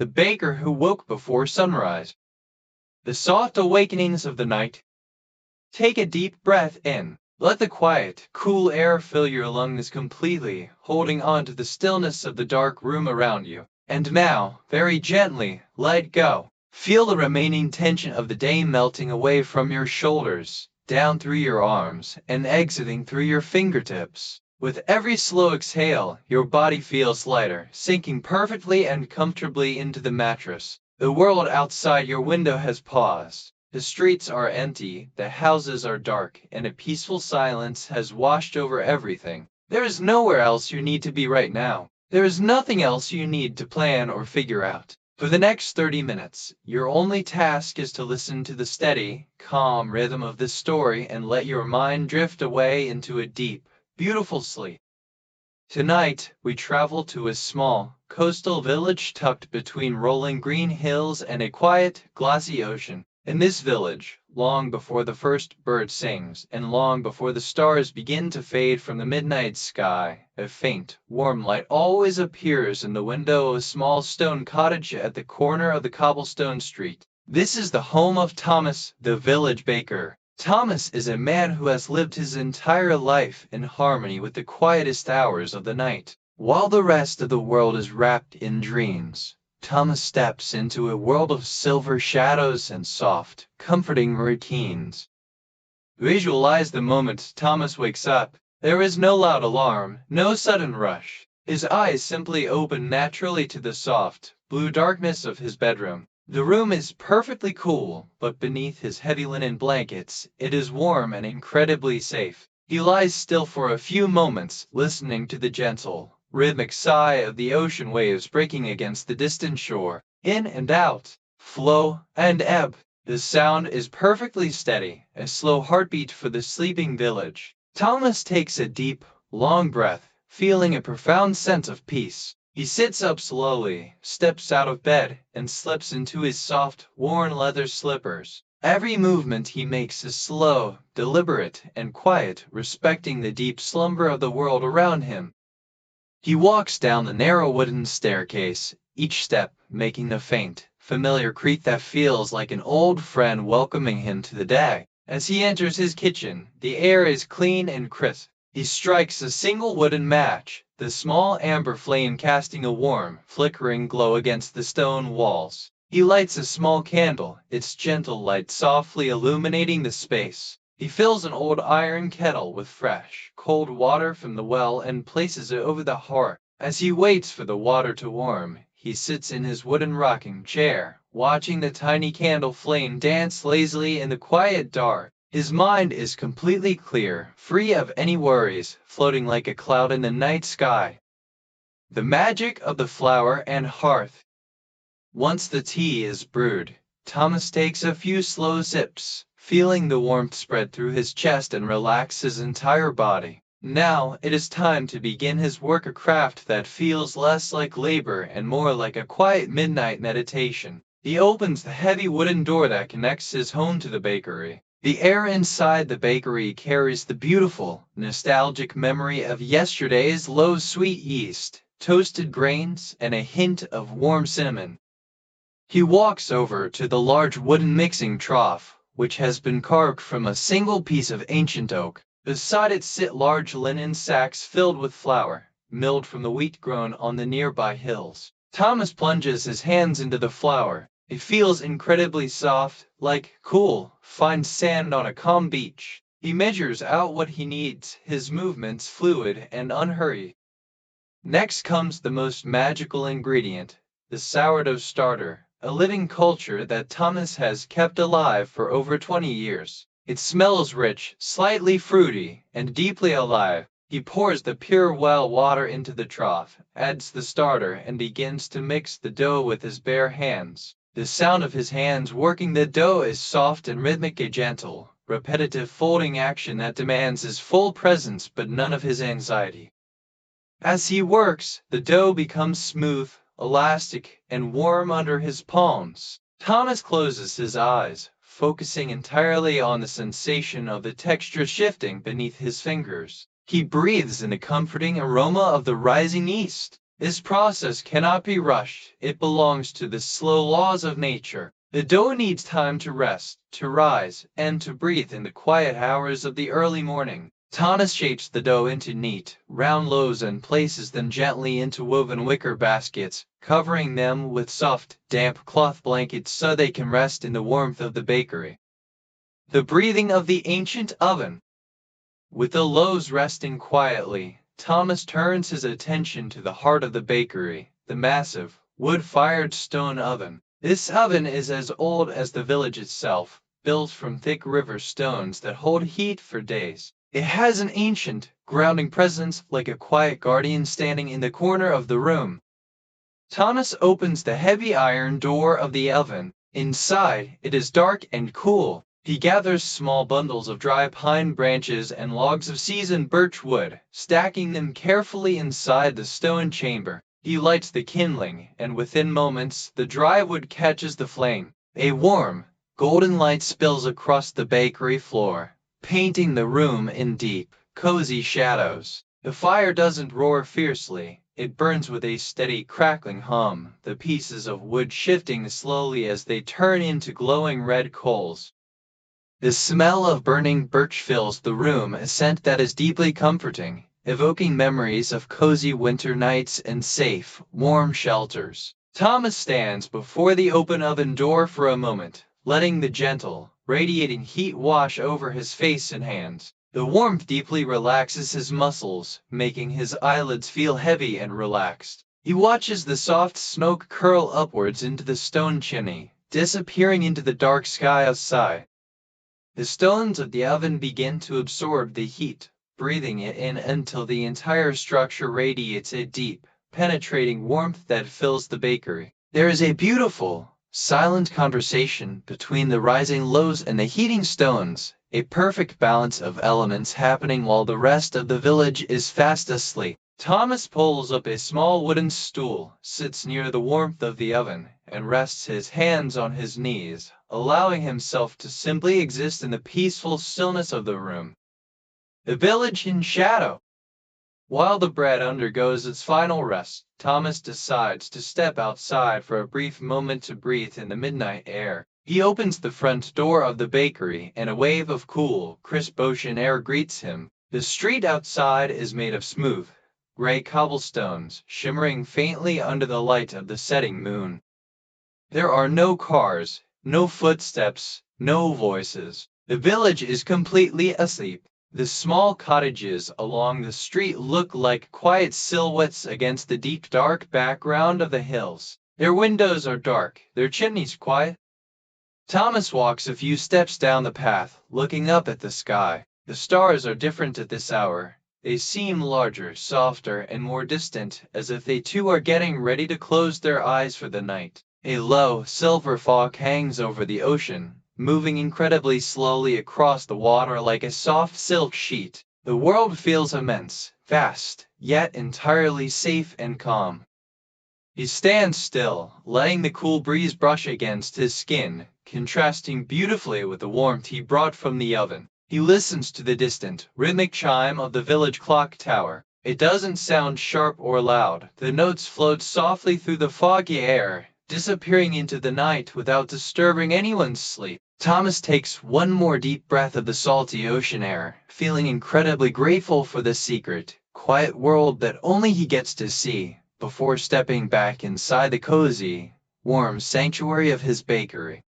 the baker who woke before sunrise. The soft awakenings of the night. Take a deep breath in. Let the quiet, cool air fill your lungs completely, holding on to the stillness of the dark room around you. And now, very gently, let go. Feel the remaining tension of the day melting away from your shoulders, down through your arms, and exiting through your fingertips. With every slow exhale, your body feels lighter, sinking perfectly and comfortably into the mattress. The world outside your window has paused. The streets are empty, the houses are dark, and a peaceful silence has washed over everything. There is nowhere else you need to be right now. There is nothing else you need to plan or figure out. For the next 30 minutes, your only task is to listen to the steady, calm rhythm of this story and let your mind drift away into a deep, beautiful sleep. Tonight, we travel to a small, coastal village tucked between rolling green hills and a quiet, glassy ocean. In this village, long before the first bird sings and long before the stars begin to fade from the midnight sky, a faint, warm light always appears in the window of a small stone cottage at the corner of the cobblestone street. This is the home of Thomas, the village baker. Thomas is a man who has lived his entire life in harmony with the quietest hours of the night. While the rest of the world is wrapped in dreams, Thomas steps into a world of silver shadows and soft, comforting routines. Visualize the moment Thomas wakes up. There is no loud alarm, no sudden rush. His eyes simply open naturally to the soft, blue darkness of his bedroom. The room is perfectly cool, but beneath his heavy linen blankets, it is warm and incredibly safe. He lies still for a few moments, listening to the gentle, rhythmic sigh of the ocean waves breaking against the distant shore. In and out, flow and ebb. The sound is perfectly steady, a slow heartbeat for the sleeping village. Thomas takes a deep, long breath, feeling a profound sense of peace. He sits up slowly, steps out of bed, and slips into his soft, worn leather slippers. Every movement he makes is slow, deliberate, and quiet, respecting the deep slumber of the world around him. He walks down the narrow wooden staircase, each step making the faint, familiar creak that feels like an old friend welcoming him to the day. As he enters his kitchen, the air is clean and crisp. He strikes a single wooden match, the small amber flame casting a warm, flickering glow against the stone walls. He lights a small candle, its gentle light softly illuminating the space. He fills an old iron kettle with fresh, cold water from the well and places it over the hearth. As he waits for the water to warm, he sits in his wooden rocking chair, watching the tiny candle flame dance lazily in the quiet dark. His mind is completely clear, free of any worries, floating like a cloud in the night sky. The magic of the flower and hearth. Once the tea is brewed, Thomas takes a few slow sips, feeling the warmth spread through his chest and relax his entire body. Now it is time to begin his work, a craft that feels less like labor and more like a quiet midnight meditation. He opens the heavy wooden door that connects his home to the bakery. The air inside the bakery carries the beautiful, nostalgic memory of yesterday's low sweet yeast, toasted grains, and a hint of warm cinnamon. He walks over to the large wooden mixing trough, which has been carved from a single piece of ancient oak. Beside it sit large linen sacks filled with flour, milled from the wheat grown on the nearby hills. Thomas plunges his hands into the flour. It feels incredibly soft, like cool, fine sand on a calm beach. He measures out what he needs, his movements fluid and unhurried. Next comes the most magical ingredient, the sourdough starter, a living culture that Thomas has kept alive for over 20 years. It smells rich, slightly fruity, and deeply alive. He pours the pure well water into the trough, adds the starter, and begins to mix the dough with his bare hands. The sound of his hands working the dough is soft and rhythmic, a gentle, repetitive folding action that demands his full presence but none of his anxiety. As he works, the dough becomes smooth, elastic, and warm under his palms. Thomas closes his eyes, focusing entirely on the sensation of the texture shifting beneath his fingers. He breathes in the comforting aroma of the rising yeast. This process cannot be rushed. It belongs to the slow laws of nature. The dough needs time to rest, to rise, and to breathe in the quiet hours of the early morning. Thomas shapes the dough into neat, round loaves and places them gently into woven wicker baskets, covering them with soft, damp cloth blankets so they can rest in the warmth of the bakery. The breathing of the ancient oven. With the loaves resting quietly, Thomas turns his attention to the heart of the bakery, the massive, wood-fired stone oven. This oven is as old as the village itself, built from thick river stones that hold heat for days. It has an ancient, grounding presence like a quiet guardian standing in the corner of the room. Thomas opens the heavy iron door of the oven. Inside, it is dark and cool. He gathers small bundles of dry pine branches and logs of seasoned birch wood, stacking them carefully inside the stone chamber. He lights the kindling, and within moments, the dry wood catches the flame. A warm, golden light spills across the bakery floor, painting the room in deep, cozy shadows. The fire doesn't roar fiercely. It burns with a steady crackling hum, the pieces of wood shifting slowly as they turn into glowing red coals. The smell of burning birch fills the room, a scent that is deeply comforting, evoking memories of cozy winter nights and safe, warm shelters. Thomas stands before the open oven door for a moment, letting the gentle, radiating heat wash over his face and hands. The warmth deeply relaxes his muscles, making his eyelids feel heavy and relaxed. He watches the soft smoke curl upwards into the stone chimney, disappearing into the dark sky outside. The stones of the oven begin to absorb the heat, breathing it in until the entire structure radiates a deep, penetrating warmth that fills the bakery. There is a beautiful, silent conversation between the rising loaves and the heating stones, a perfect balance of elements happening while the rest of the village is fast asleep. Thomas pulls up a small wooden stool, sits near the warmth of the oven, and rests his hands on his knees, allowing himself to simply exist in the peaceful stillness of the room. The village in shadow. While the bread undergoes its final rest, Thomas decides to step outside for a brief moment to breathe in the midnight air. He opens the front door of the bakery, and a wave of cool, crisp ocean air greets him. The street outside is made of smooth, gray cobblestones, shimmering faintly under the light of the setting moon. There are no cars, no footsteps, no voices. The village is completely asleep. The small cottages along the street look like quiet silhouettes against the deep dark background of the hills. Their windows are dark, their chimneys quiet. Thomas walks a few steps down the path, looking up at the sky. The stars are different at this hour. They seem larger, softer, and more distant, as if they too are getting ready to close their eyes for the night. A low, silver fog hangs over the ocean, moving incredibly slowly across the water like a soft silk sheet. The world feels immense, vast, yet entirely safe and calm. He stands still, letting the cool breeze brush against his skin, contrasting beautifully with the warmth he brought from the oven. He listens to the distant, rhythmic chime of the village clock tower. It doesn't sound sharp or loud. The notes float softly through the foggy air, disappearing into the night without disturbing anyone's sleep. Thomas takes one more deep breath of the salty ocean air, feeling incredibly grateful for the secret, quiet world that only he gets to see, before stepping back inside the cozy, warm sanctuary of his bakery.